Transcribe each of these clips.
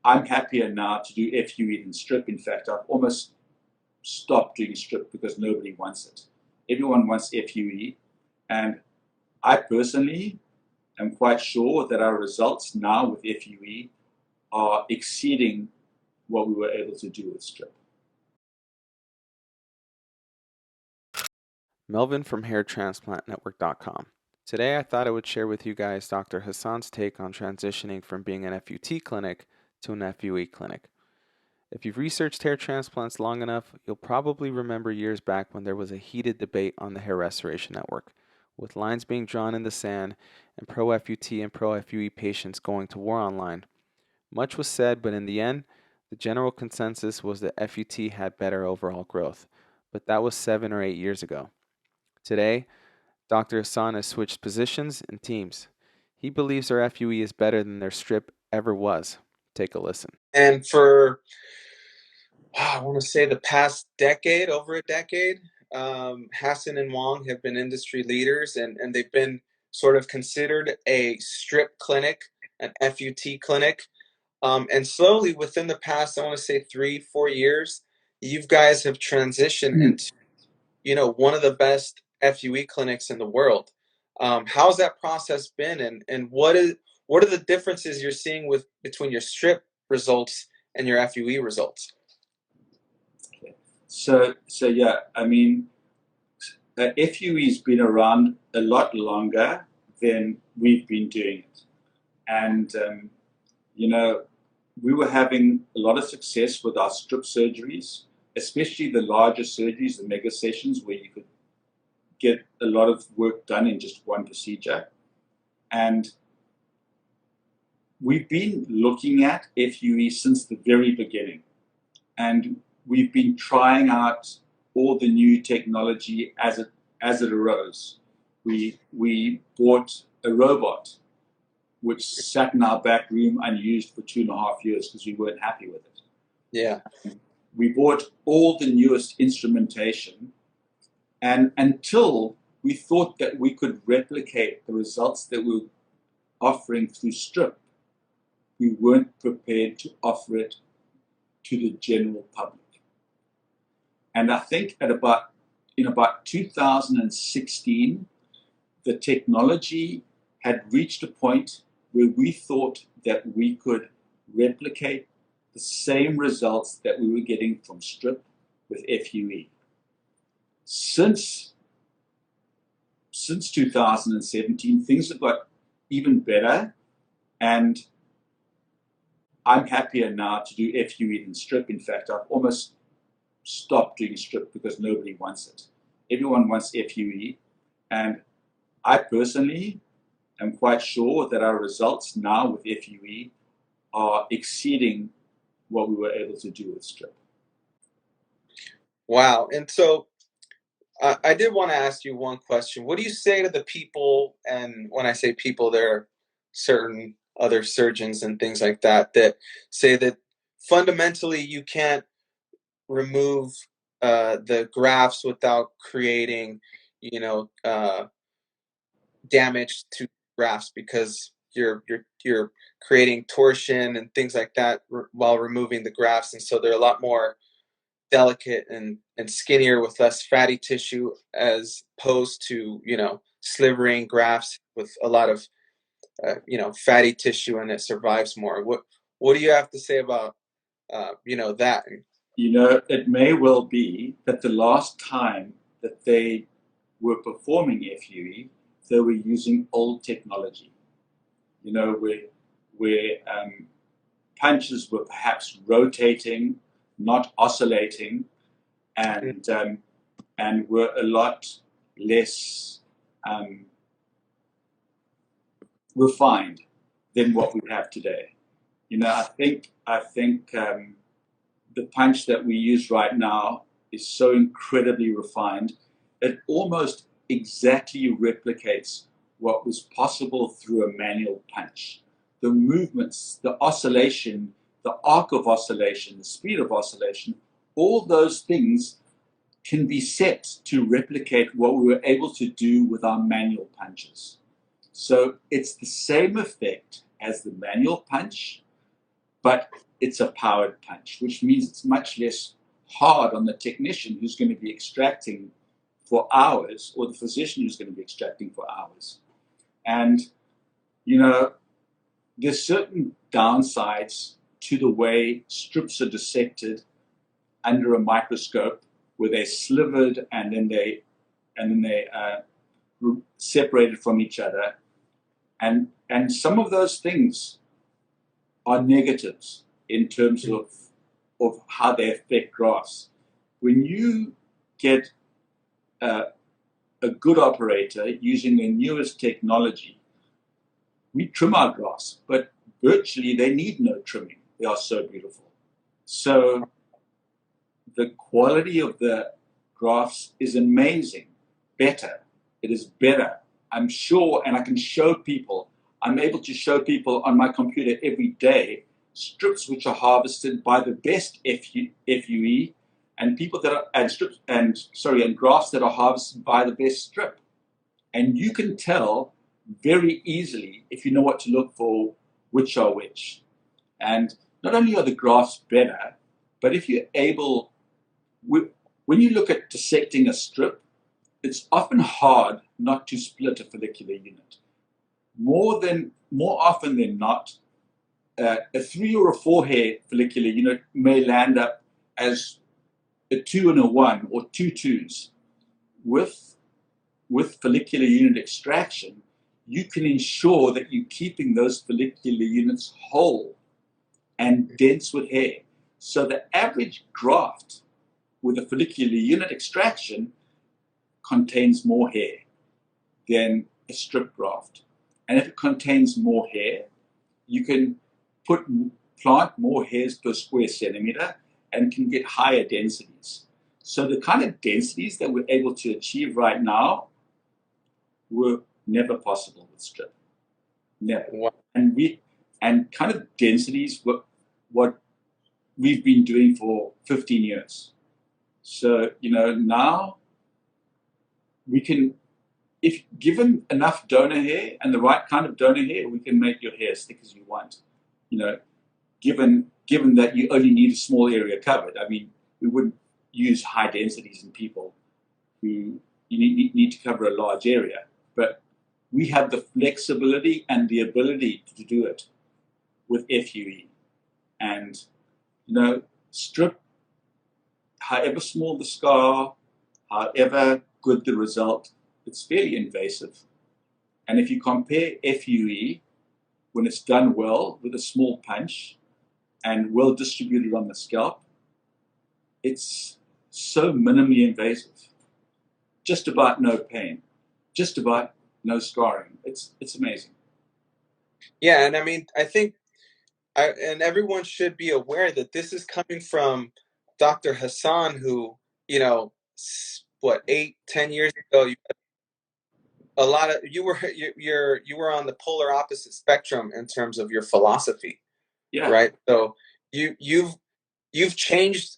I'm happier now to do FUE than strip. In fact, I've almost stopped doing strip because nobody wants it. Everyone wants FUE, and I personally am quite sure that our results now with FUE are exceeding what we were able to do with strip. Melvin from HairTransplantNetwork.com. Today I thought I would share with you guys Dr. Hasson's take on transitioning from being an FUT clinic to an FUE clinic. If you've researched hair transplants long enough, you'll probably remember years back when there was a heated debate on the Hair Restoration Network, with lines being drawn in the sand and pro-FUT and pro-FUE patients going to war online. Much was said, but in the end, the general consensus was that FUT had better overall growth, but that was 7 or 8 years ago. Today, Dr. Hasson has switched positions and teams. He believes their FUE is better than their strip ever was. Take a listen. And for, I want to say the past decade, over a decade, Hasson and Wong have been industry leaders, and they've been sort of considered a strip clinic, an FUT clinic. And slowly within the past, I want to say 3-4 years, you guys have transitioned into, one of the best FUE clinics in the world. How's that process been, and what are the differences you're seeing between your strip results and your FUE results? So yeah, I mean, FUE's been around a lot longer than we've been doing it, and we were having a lot of success with our strip surgeries, especially the larger surgeries, the mega sessions, where you could get a lot of work done in just one procedure. And we've been looking at FUE since the very beginning, and we've been trying out all the new technology as it arose. We bought a robot which sat in our back room unused for 2.5 years because we weren't happy with it. Yeah. We bought all the newest instrumentation, and until we thought that we could replicate the results that we were offering through strip, we weren't prepared to offer it to the general public. And I think in about 2016, the technology had reached a point where we thought that we could replicate the same results that we were getting from strip with FUE. Since 2017, things have got even better, and I'm happier now to do FUE than strip. In fact, I've almost stopped doing strip because nobody wants it. Everyone wants FUE, and I personally am quite sure that our results now with FUE are exceeding what we were able to do with strip. Wow. And so I did want to ask you one question. What do you say to the people, and when I say people, there are certain other surgeons and things like that say that fundamentally you can't remove the grafts without creating, damage to grafts, because you're creating torsion and things like that while removing the grafts, and so they're a lot more delicate and skinnier with less fatty tissue, as opposed to slivering grafts with a lot of fatty tissue, and it survives more. What do you have to say about that? It may well be that the last time that they were performing FUE, they were using old technology, where punches were perhaps rotating, not oscillating, and were a lot less refined than what we have today. I think the punch that we use right now is so incredibly refined, it almost exactly replicates what was possible through a manual punch. The movements, the oscillation, the arc of oscillation, the speed of oscillation, all those things can be set to replicate what we were able to do with our manual punches. So it's the same effect as the manual punch, but it's a powered punch, which means it's much less hard on the technician who's going to be extracting for hours, or the physician who's going to be extracting for hours. And, you know, there's certain downsides to the way strips are dissected under a microscope, where they're slivered and then they separated from each other, and some of those things are negatives in terms of how they affect grafts. When you get a good operator using the newest technology, we trim our grafts, but virtually they need no trimming. They are so beautiful. So the quality of the grafts is amazing, better. It is better. I'm sure, and I can show people, I'm able to show people on my computer every day strips which are harvested by the best FUE, and people that are and grafts that are harvested by the best strip. And you can tell very easily, if you know what to look for, which are which. And not only are the grafts better, but if you're able, when you look at dissecting a strip, it's often hard not to split a follicular unit. More often than not, a 3 or a 4 hair follicular unit may land up as a 2 and a 1, or 2 2s. With follicular unit extraction, you can ensure that you're keeping those follicular units whole and dense with hair. So the average graft with a follicular unit extraction contains more hair than a strip graft. And if it contains more hair, you can plant more hairs per square centimeter and can get higher densities. So the kind of densities that we're able to achieve right now were never possible with strip. Never. Wow. And kind of densities were what we've been doing for 15 years. So, now we can, if given enough donor hair and the right kind of donor hair, we can make your hair as thick as you want. Given that you only need a small area covered. I mean, we wouldn't use high densities in people who need to cover a large area, but we have the flexibility and the ability to do it with FUE. And, strip, however small the scar, however good the result, it's fairly invasive. And if you compare FUE, when it's done well with a small punch and well distributed on the scalp, it's so minimally invasive. Just about no pain, just about no scarring. It's amazing. Yeah, and I mean, I think, and everyone should be aware that this is coming from Dr. Hasson, who, 8-10 years ago, you were on the polar opposite spectrum in terms of your philosophy. Yeah. Right. So you've changed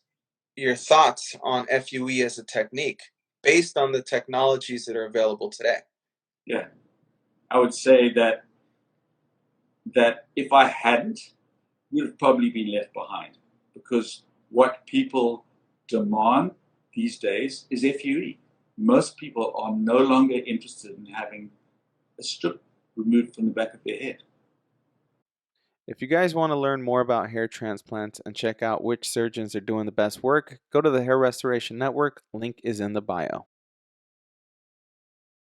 your thoughts on FUE as a technique based on the technologies that are available today. Yeah. I would say that if I hadn't, we'd have probably been left behind, because what people demand these days is FUE. Most people are no longer interested in having a strip removed from the back of their head. If you guys want to learn more about hair transplants and check out which surgeons are doing the best work, go to the Hair Restoration Network. Link is in the bio.